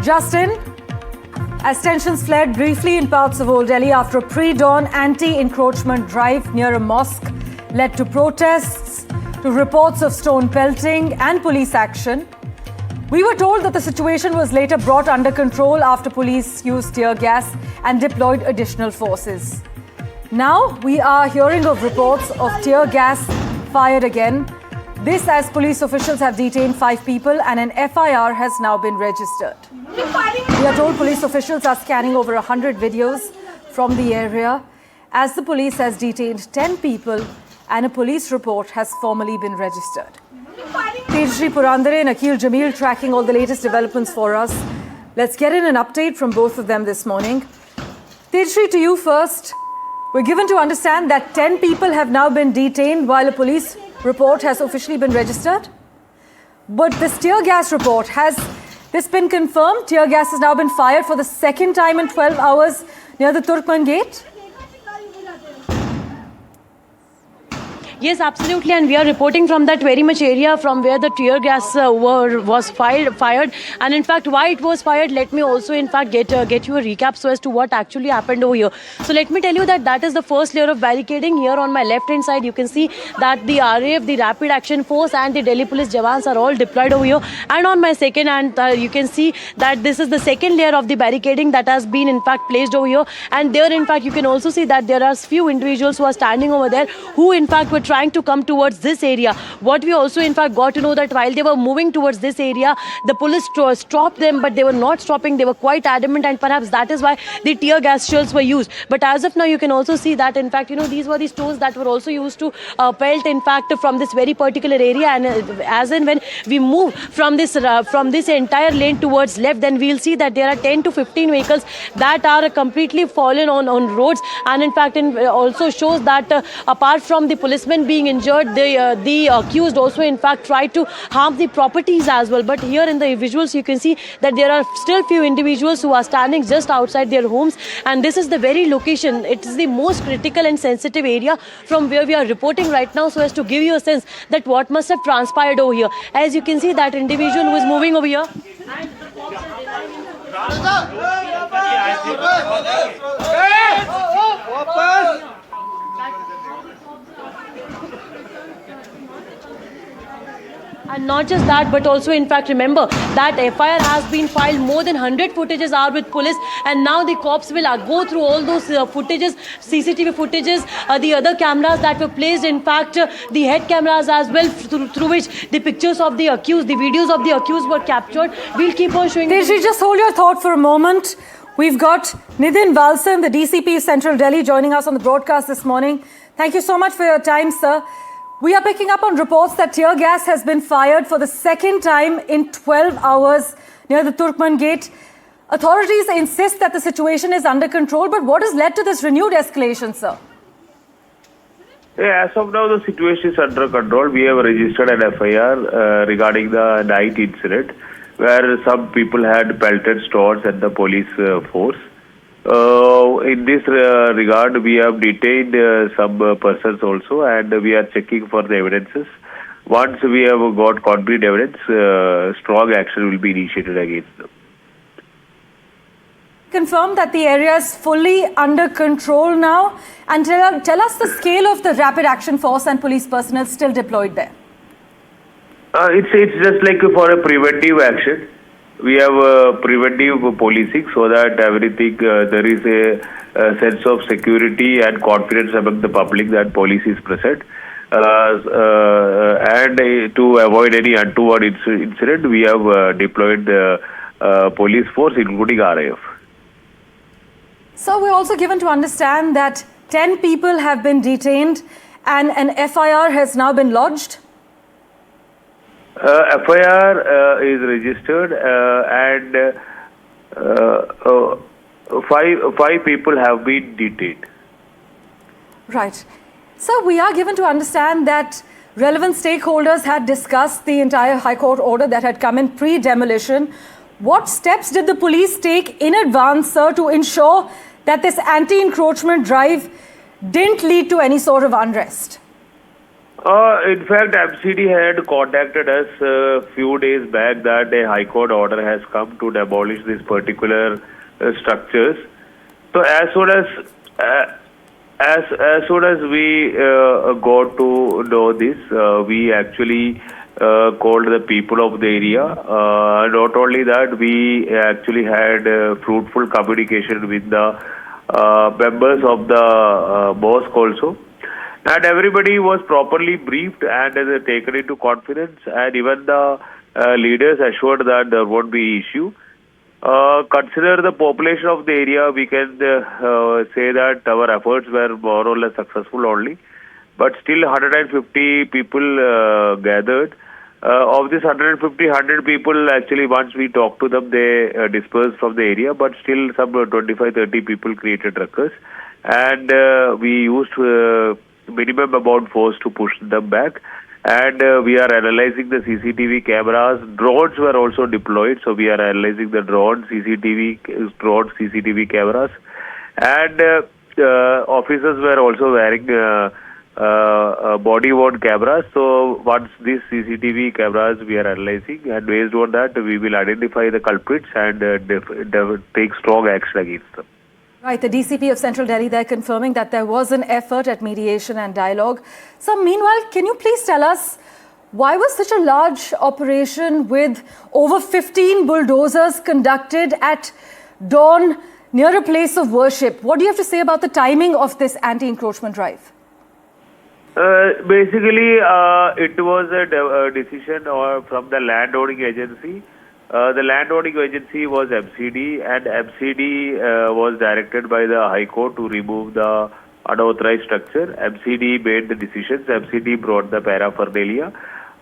Justin, as tensions flared briefly in parts of Old Delhi after a pre-dawn anti-encroachment drive near a mosque led to protests, to reports of stone-pelting and police action. We were told that the situation was later brought under control after police used tear gas and deployed additional forces. Now we are hearing of reports of tear gas fired again. This as police officials have detained 5 people and an FIR has now been registered. We are told police officials are scanning over 100 videos from the area as the police has detained 10 people and a police report has formally been registered. Tejasri Purandare and Akhil Jamil tracking all the latest developments for us. Let's get in an update from both of them this morning. Tejasri, to you first. We're given to understand that 10 people have now been detained while a police report has officially been registered. But this tear gas report, has this been confirmed? Tear gas has now been fired for the second time in 12 hours near the Turkman Gate? Yes, absolutely, and we are reporting from that very much area from where the tear gas was fired. And in fact, why it was fired, let me also in fact get you a recap so as to what actually happened over here. So let me tell you that is the first layer of barricading. Here on my left hand side, you can see that the RAF, the Rapid Action Force and the Delhi Police Jawans are all deployed over here. And on my second hand, you can see that this is the second layer of the barricading that has been in fact placed over here. And there in fact, you can also see that there are few individuals who are standing over there who in fact were trying to come towards this area. What we also in fact got to know that while they were moving towards this area, the police stopped them, but they were not stopping. They were quite adamant, and perhaps that is why the tear gas shells were used. But as of now, you can also see that in fact, these were the stones that were also used to pelt in fact from this very particular area. And as and when we move from this entire lane towards left, then we'll see that there are 10 to 15 vehicles that are completely fallen on roads. And in fact, also shows that apart from the policemen being injured, the accused also in fact tried to harm the properties as well. But here in the visuals, you can see that there are still few individuals who are standing just outside their homes, and this is the very location. It is the most critical and sensitive area from where we are reporting right now, so as to give you a sense that what must have transpired over here. As you can see, that individual who is moving over here. And not just that, but also in fact remember that FIR has been filed. More than 100 footages are with police, and now the cops will go through all those footages, CCTV footages, the other cameras that were placed, in fact the head cameras as well, through which the pictures of the accused, the videos of the accused were captured. We'll keep on showing. Tejasri, just hold your thought for a moment. We've got Nidhin Valsan, the DCP of Central Delhi, joining us on the broadcast this morning. Thank you so much for your time, sir. We are picking up on reports that tear gas has been fired for the second time in 12 hours near the Turkman Gate. Authorities insist that the situation is under control, but what has led to this renewed escalation, sir? Yeah, as of now, the situation is under control. We have registered an FIR regarding the night incident, where some people had pelted stones at the police force. In this regard, we have detained some persons also, and we are checking for the evidences. Once we have got concrete evidence, strong action will be initiated against them. Confirm that the area is fully under control now, and tell us the scale of the Rapid Action Force and police personnel still deployed there. It's just like for a preventive action. We have preventive policing so that everything, there is a sense of security and confidence among the public that police is present. And to avoid any untoward incident, we have deployed the police force, including RAF. So we're also given to understand that 10 people have been detained and an FIR has now been lodged. FIR is registered and five people have been detained. Right. So we are given to understand that relevant stakeholders had discussed the entire High Court order that had come in pre-demolition. What steps did the police take in advance, sir, to ensure that this anti-encroachment drive didn't lead to any sort of unrest? In fact, MCD had contacted us a few days back that a High Court order has come to demolish these particular structures. So as soon as we got to know this, we actually called the people of the area. Not only that, we actually had fruitful communication with the members of the mosque also. And everybody was properly briefed and taken into confidence, and even the leaders assured that there won't be issue. Consider the population of the area, we can say that our efforts were more or less successful only. But still 150 people gathered. Of this 100 people, actually once we talked to them, they dispersed from the area, but still some 25-30 people created ruckus. And we used minimum amount force to push them back, and we are analyzing the CCTV cameras. Drones were also deployed, so we are analyzing the drone CCTV cameras, and officers were also wearing body-worn cameras. So once these CCTV cameras we are analyzing, and based on that we will identify the culprits and take strong action against them. Right, the DCP of Central Delhi, they're confirming that there was an effort at mediation and dialogue. So meanwhile, can you please tell us, why was such a large operation with over 15 bulldozers conducted at dawn near a place of worship? What do you have to say about the timing of this anti-encroachment drive? Basically, it was a decision from the landowning agency. The landowning agency was MCD, and MCD was directed by the High Court to remove the unauthorized structure. MCD made the decisions. MCD brought the paraphernalia.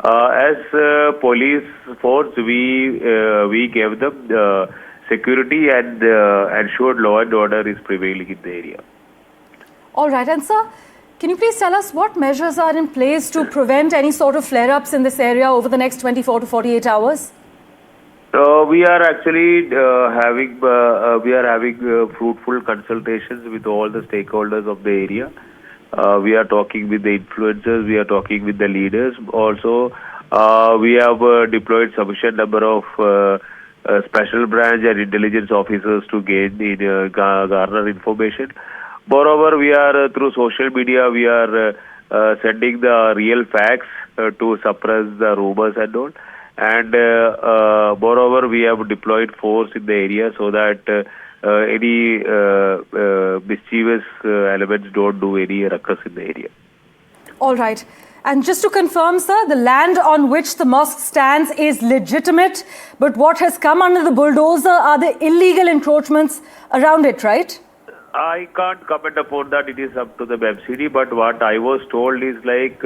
As police force, we gave them the security and ensured law and order is prevailing in the area. All right, and sir, can you please tell us what measures are in place to prevent any sort of flare-ups in this area over the next 24 to 48 hours? We are actually having fruitful consultations with all the stakeholders of the area. We are talking with the influencers. We are talking with the leaders. Also, we have deployed sufficient number of special branch and intelligence officers to garner information. Moreover, we are through social media. We are sending the real facts to suppress the rumors and all. And moreover, we have deployed force in the area so that any mischievous elements don't do any ruckus in the area. All right. And just to confirm, sir, the land on which the mosque stands is legitimate, but what has come under the bulldozer are the illegal encroachments around it, right? I can't comment upon that. It is up to the MCD. But what I was told is like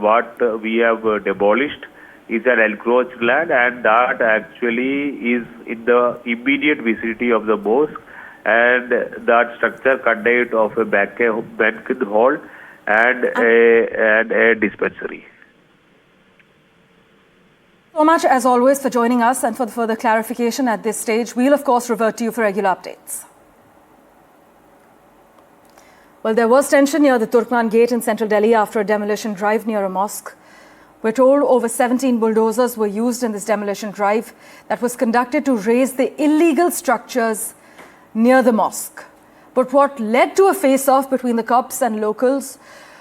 what we have demolished is an encroached land, and that actually is in the immediate vicinity of the mosque, and that structure contained of a banquet hall and a dispensary. So much as always for joining us and for the further clarification at this stage. We'll of course revert to you for regular updates. Well, there was tension near the Turkman Gate in Central Delhi after a demolition drive near a mosque. We're told over 17 bulldozers were used in this demolition drive that was conducted to raise the illegal structures near the mosque. But what led to a face-off between the cops and locals,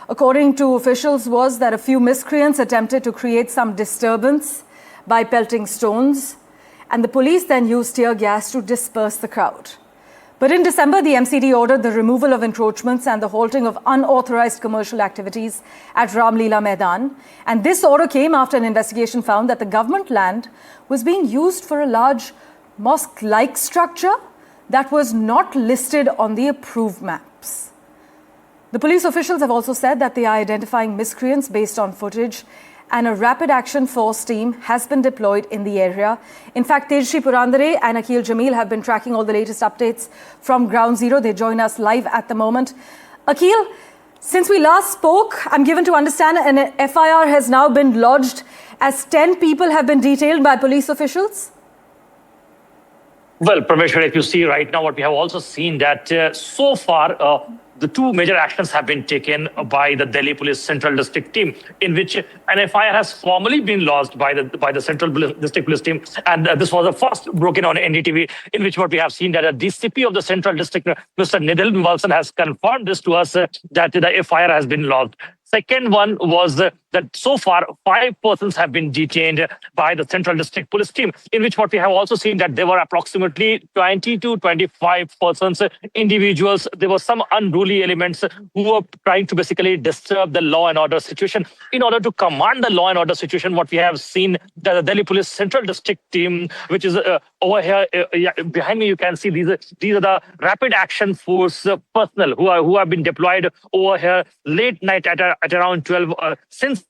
according to officials, was that a few miscreants attempted to create some disturbance by pelting stones, and the police then used tear gas to disperse the crowd. But in December, the MCD ordered the removal of encroachments and the halting of unauthorized commercial activities at Ramlila Maidan. And this order came after an investigation found that the government land was being used for a large mosque-like structure that was not listed on the approved maps. The police officials have also said that they are identifying miscreants based on footage, and a rapid action force team has been deployed in the area. In fact, Tejshri Purandare and Akhil Jamil have been tracking all the latest updates from Ground Zero. They join us live at the moment. Akhil, since we last spoke, I'm given to understand an FIR has now been lodged as 10 people have been detailed by police officials. Well, Prameshwar, if you see right now, what we have also seen that so far, the two major actions have been taken by the Delhi Police Central District Team, in which an FIR has formally been lodged by the Central District Police Team. And this was the first broken on NDTV, in which what we have seen that a DCP of the Central District, Mr. Nidil Wilson, has confirmed this to us that the FIR has been lodged. Second one was that so far 5 persons have been detained by the Central District Police Team, in which what we have also seen that there were approximately 20 to 25 persons, individuals. There were some unruly elements who were trying to basically disturb the law and order situation. In order to command the law and order situation, what we have seen that the Delhi Police Central District Team, which is over here behind me, you can see these are the Rapid Action Force personnel who have been deployed over here late night at around 12 since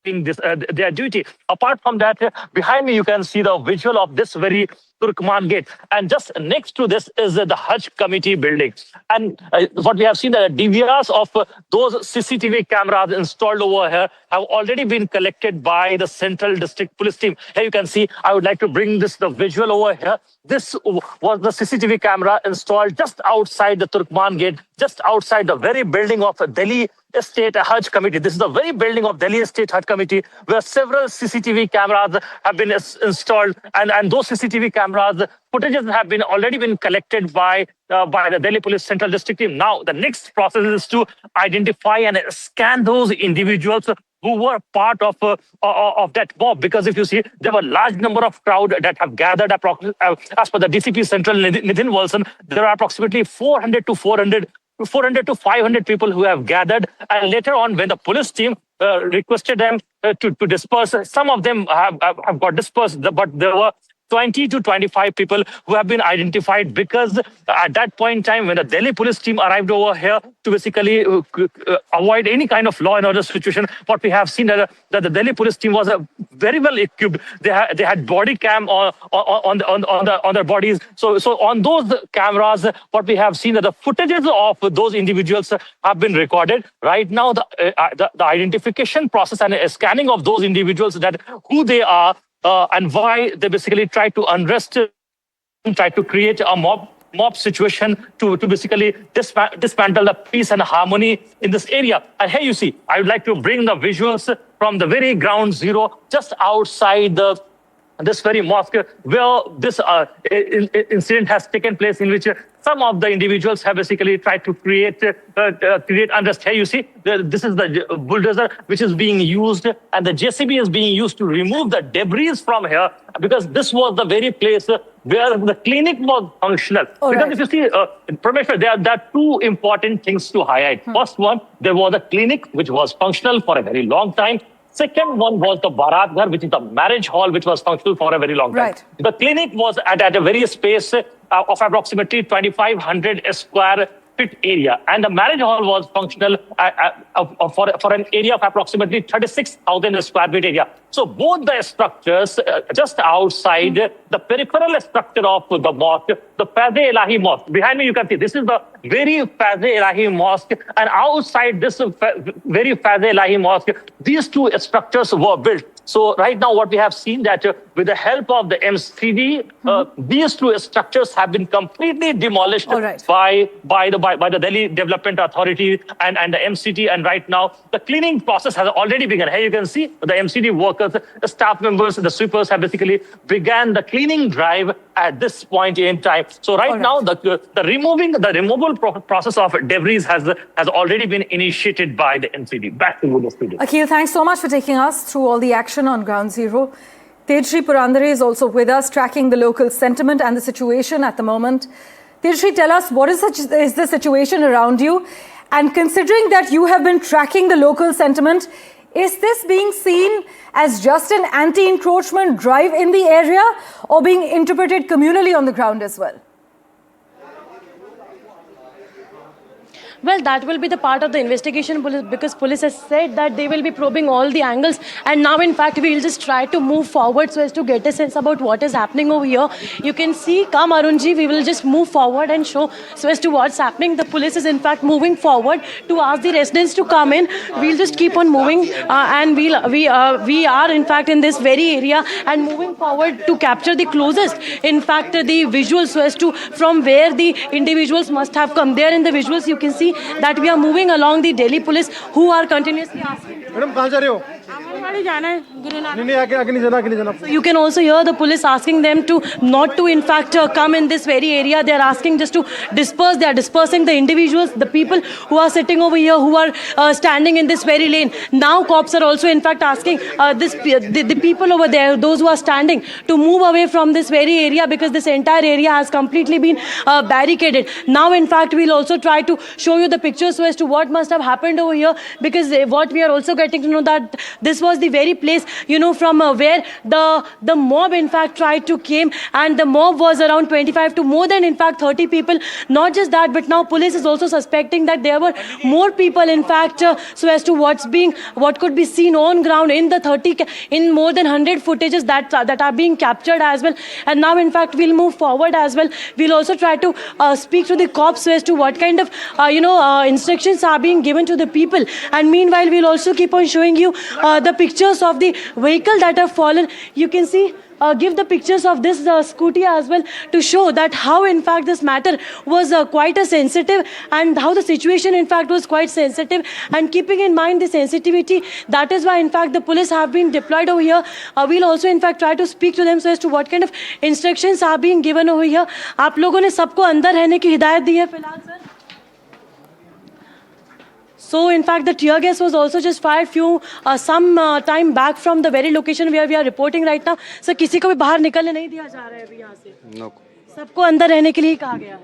this their duty. Apart from that, behind me you can see the visual of this very Turkman Gate, and just next to this is the Hajj Committee building. And what we have seen that DVRs of those CCTV cameras installed over here have already been collected by the Central District Police Team. Here you can see, I would like to bring the visual over here. This was the CCTV camera installed just outside the Turkman Gate, just outside the very building of Delhi State Hajj Committee. This is the very building of Delhi State Hajj Committee, where several CCTV cameras have been installed, and those CCTV cameras footages have already been collected by the Delhi Police Central District Team. Now the next process is to identify and scan those individuals who were part of that mob, because if you see, there were a large number of crowd that have gathered. As per the DCP Central Nidhin Wilson, there are approximately 400 to 500 people who have gathered, and later on when the police team requested them to disperse, some of them have got dispersed, but there were 20 to 25 people who have been identified, because at that point in time when the Delhi police team arrived over here to basically avoid any kind of law and order situation, what we have seen that the Delhi police team was very well equipped. They had body cam on their bodies. So on those cameras, what we have seen that the footages of those individuals have been recorded. Right now, the identification process and scanning of those individuals, that who they are, and why they basically try to unrest, try to create a mob situation to basically dismantle the peace and harmony in this area. And here you see, I would like to bring the visuals from the very ground zero, just outside this very mosque, where this incident has taken place, in which some of the individuals have basically tried to create unrest. Here you see, this is the bulldozer which is being used, and the JCB is being used to remove the debris from here, because this was the very place where the clinic was functional. Because if you see, Prameshwar, there are two important things to highlight. First one, there was a clinic which was functional for a very long time. Second one was the Barat Ghar, which is the marriage hall, which was functional for a very long time. Right. The clinic was at a very space of approximately 2,500 square feet area, and the marriage hall was functional for an area of approximately 36,000 square feet area. So both the structures just outside the peripheral structure of the mosque, the Faiz-e-Ilahi Mosque. Behind me you can see, this is the very Faiz-e-Ilahi Mosque, and outside this very Faiz-e-Ilahi Mosque, these two structures were built. So right now what we have seen that with the help of the MCD, these two structures have been completely demolished by the Delhi Development Authority and the MCD, and right now the cleaning process has already begun. Here you can see the MCD workers, the staff members, the sweepers have basically began the cleaning drive at this point in time. So right now the removal process of debris has already been initiated by the MCD. Back to you, the studio. Akhil, thanks so much for taking us through all the action on Ground Zero. Tejshri Purandare is also with us, tracking the local sentiment and the situation at the moment. Tejshri, tell us, what is the situation around you? And considering that you have been tracking the local sentiment, is this being seen as just an anti-encroachment drive in the area, or being interpreted communally on the ground as well? Well, that will be the part of the investigation, because police has said that they will be probing all the angles. And now, in fact, we will just try to move forward so as to get a sense about what is happening over here. You can see, come Arunji, we will just move forward and show so as to what's happening. The police is, in fact, moving forward to ask the residents to come in. We'll just keep on moving, and we are, in fact, in this very area and moving forward to capture the closest, in fact, the visuals so as to from where the individuals must have come. There in the visuals, you can see see that we are moving along the Delhi police who are continuously asking. Madam कहाँ जा रहे हो? नहीं आगे नहीं जाना So you can also hear the police asking them to not to in fact come in this very area. They are asking just to disperse. They are dispersing the individuals, the people who are sitting over here, who are standing in this very lane. Now cops are also in fact asking the people over there, those who are standing, to move away from this very area because this entire area has completely been barricaded. Now in fact we'll also try to show you the pictures so as to what must have happened over here, because what we are also getting to know that this was the very place, you know, from where the mob in fact tried to came, and the mob was around 25 to more than in fact 30 people. Not just that, but now police is also suspecting that there were more people in fact, so as to what could be seen on ground in the in more than 100 footages that are being captured as well. And now in fact we'll move forward as well. We'll also try to speak to the cops so as to what kind of instructions are being given to the people. And meanwhile we'll also keep on showing you the pictures of the vehicle that have fallen. You can see, give the pictures of this scooty as well, to show that how in fact this matter was quite a sensitive, and how the situation in fact was quite sensitive. And keeping in mind the sensitivity, that is why in fact the police have been deployed over here. We'll also in fact try to speak to them so as to what kind of instructions are being given over here. आप लोगों ने सबको अंदर रहने की हिदायत दी है फिलहाल sir? So in fact the tear gas was also just fired some time back from the very location where we are reporting right now. So किसी को भी बाहर निकलने नहीं दिया जा रहा है अभी यहाँ से. No. सबको अंदर रहने के लिए कहा गया है.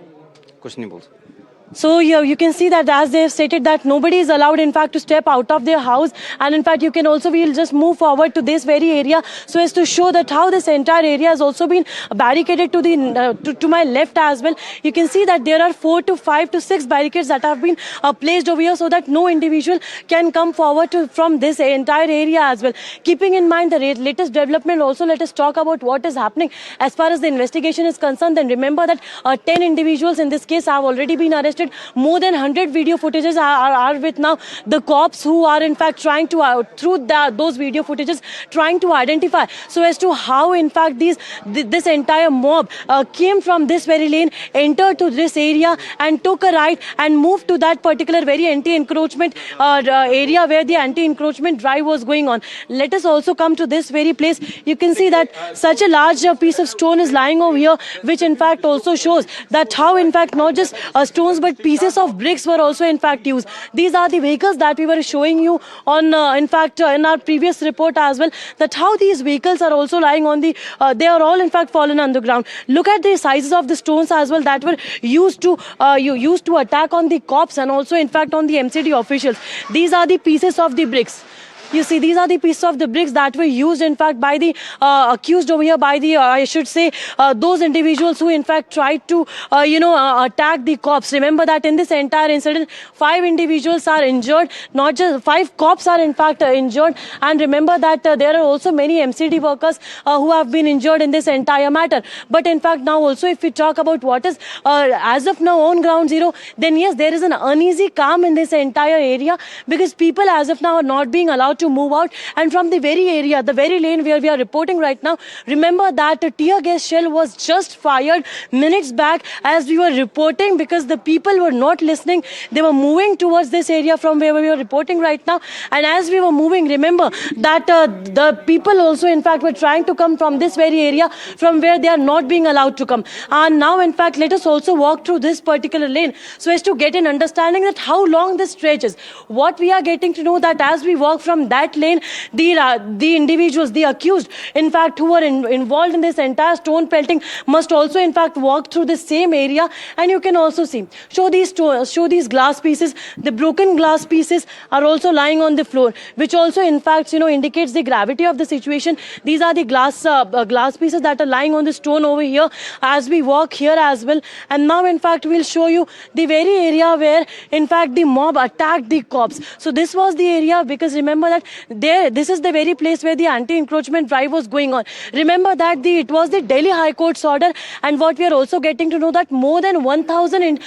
कुछ नहीं बोल सकते. So you can see that as they have stated that nobody is allowed in fact to step out of their house, and in fact you can also, we'll just move forward to this very area so as to show that how this entire area has also been barricaded to my left as well. You can see that there are 4 to 5 to 6 barricades that have been placed over here so that no individual can come forward from this entire area as well. Keeping in mind the latest development also, let us talk about what is happening as far as the investigation is concerned. Then remember that 10 individuals in this case have already been arrested. More than 100 video footages are with now the cops, who are in fact trying to through those video footages trying to identify so as to how in fact this entire mob came from this very lane, entered to this area and took a right and moved to that particular very anti-encroachment area where the anti-encroachment drive was going on. Let us also come to this very place. You can see that such a large piece of stone is lying over here, which in fact also shows that how in fact not just stones but pieces of bricks were also in fact used. These are the vehicles that we were showing you on in fact in our previous report as well, that how these vehicles are also lying on the they are all in fact fallen on the ground. Look at the sizes of the stones as well that were used to attack on the cops and also in fact on the MCD officials. These are the pieces of the bricks. You see, these are the pieces of the bricks that were used in fact by the accused over here, by the I should say those individuals who in fact tried to attack the cops. Remember that in this entire incident 5 individuals are injured, not just 5 cops are in fact injured, and remember that there are also many MCD workers who have been injured in this entire matter. But in fact now also if we talk about what is as of now on ground zero, then yes, there is an uneasy calm in this entire area, because people as of now are not being allowed to move out. And from the very area, the very lane where we are reporting right now, remember that a tear gas shell was just fired minutes back as we were reporting, because the people were not listening. They were moving towards this area from where we were reporting right now, and as we were moving, remember that the people also in fact were trying to come from this very area from where they are not being allowed to come. And now in fact let us also walk through this particular lane so as to get an understanding that how long this stretch is. What we are getting to know that as we walk from that lane, the individuals, the accused in fact who were involved in this entire stone pelting must also in fact walk through the same area. And you can also see, show these glass pieces. The broken glass pieces are also lying on the floor, which also in fact indicates the gravity of the situation. These are the glass pieces that are lying on the stone over here as we walk here as well. And now in fact we'll show you the very area where in fact the mob attacked the cops. So this was the area, because remember that that this is the very place where the anti-encroachment drive was going on. Remember that it was the Delhi High Court's order, and what we are also getting to know that more than 1,000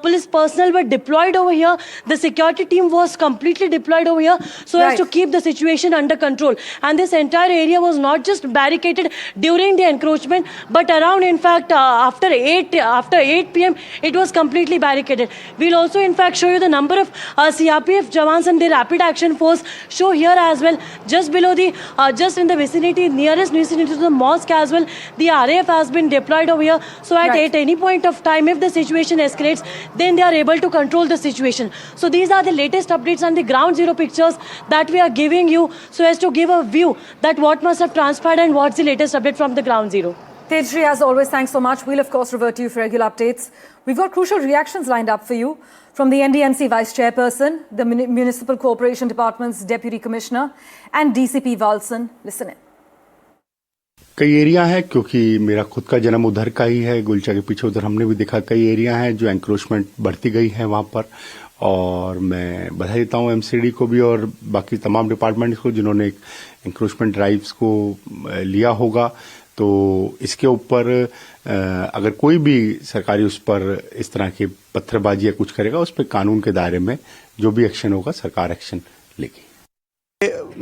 police personnel were deployed over here. The security team was completely deployed over here so as to keep the situation under control. And this entire area was not just barricaded during the encroachment, but around, in fact, after 8 p.m. it was completely barricaded. We'll also, in fact, show you the number of CRPF Jawans and the Rapid Action Force show here as well. Just below just in the vicinity, nearest vicinity to the mosque as well, the RAF has been deployed over here. So at any point of time, if the situation escalates, then they are able to control the situation. So these are the latest updates and the ground zero pictures that we are giving you so as to give a view that what must have transpired and what's the latest update from the ground zero. Tejri, as always, thanks so much. We'll, of course, revert to you for regular updates. We've got crucial reactions lined up for you from the NDMC Vice Chairperson, the Municipal Corporation Department's Deputy Commissioner, and DCP Valsan. Listen in. कई area है, क्योंकि मेरा खुद का जन्म उधर का ही है, गुलचा के पीछे उधर हमने भी देखा कई एरिया हैं जो एंक्रोचमेंट बढ़ती गई है वहां पर। और मैं बधाई देता हूं एमसीडी को भी और बाकी तमाम डिपार्टमेंट्स को जिन्होंने एंक्रोचमेंट ड्राइव्स को लिया होगा। तो इसके ऊपर अगर कोई भी सरकारी उस पर इस तरह की पत्थरबाजी या कुछ करेगा, उस पर कानून के दायरे में जो भी एक्शन होगा सरकार एक्शन लेगी।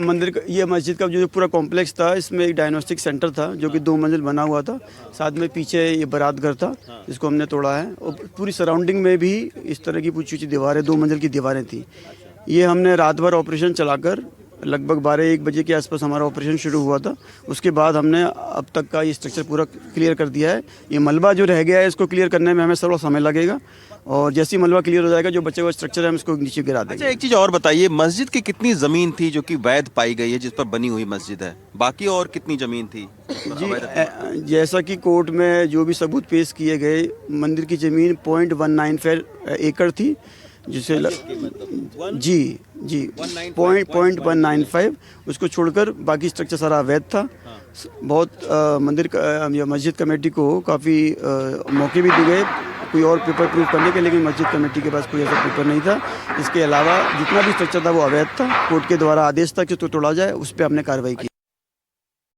मंदिर का, ये मस्जिद का जो पूरा कॉम्प्लेक्स था, इसमें एक डायग्नोस्टिक सेंटर था जो कि 2 मंजिल बना हुआ था। साथ में पीछे ये बारात घर था जिसको हमने तोड़ा है, और पूरी सराउंडिंग में भी इस तरह की ऊंची ऊंची दीवारें, 2 मंजिल की दीवारें थी। ये हमने रात भर ऑपरेशन चलाकर लगभग 12-1 बजे के आसपास हमारा ऑपरेशन शुरू हुआ था। उसके बाद हमने अब तक का ये स्ट्रक्चर पूरा क्लियर कर दिया है। ये मलबा जो रह गया है इसको क्लियर करने में हमें थोड़ा समय लगेगा, और जैसे ही मलबा क्लियर हो जाएगा, जो बचे हुए स्ट्रक्चर है हम इसको नीचे गिरा देंगे। अच्छा, एक चीज़ और बताइए, मस्जिद की कितनी ज़मीन थी जो कि वैध पाई गई है, जिस पर बनी हुई मस्जिद है? बाकी और कितनी ज़मीन थी? जी, जैसा कि कोर्ट में जो भी सबूत पेश किए गए, मंदिर की ज़मीन 0.195 एकड़ थी, जिसे जी 0.195, उसको छोड़कर बाकी स्ट्रक्चर सारा अवैध था। बहुत मंदिर या मस्जिद कमेटी को काफ़ी मौके भी दिए गए कोई और पेपर प्रूफ करने के, लेकिन मस्जिद कमेटी के पास कोई ऐसा पेपर नहीं था। इसके अलावा जितना भी स्ट्रक्चर था वो अवैध था। कोर्ट के द्वारा आदेश था कि तो तोड़ा जाए, उस पर हमने कार्रवाई की।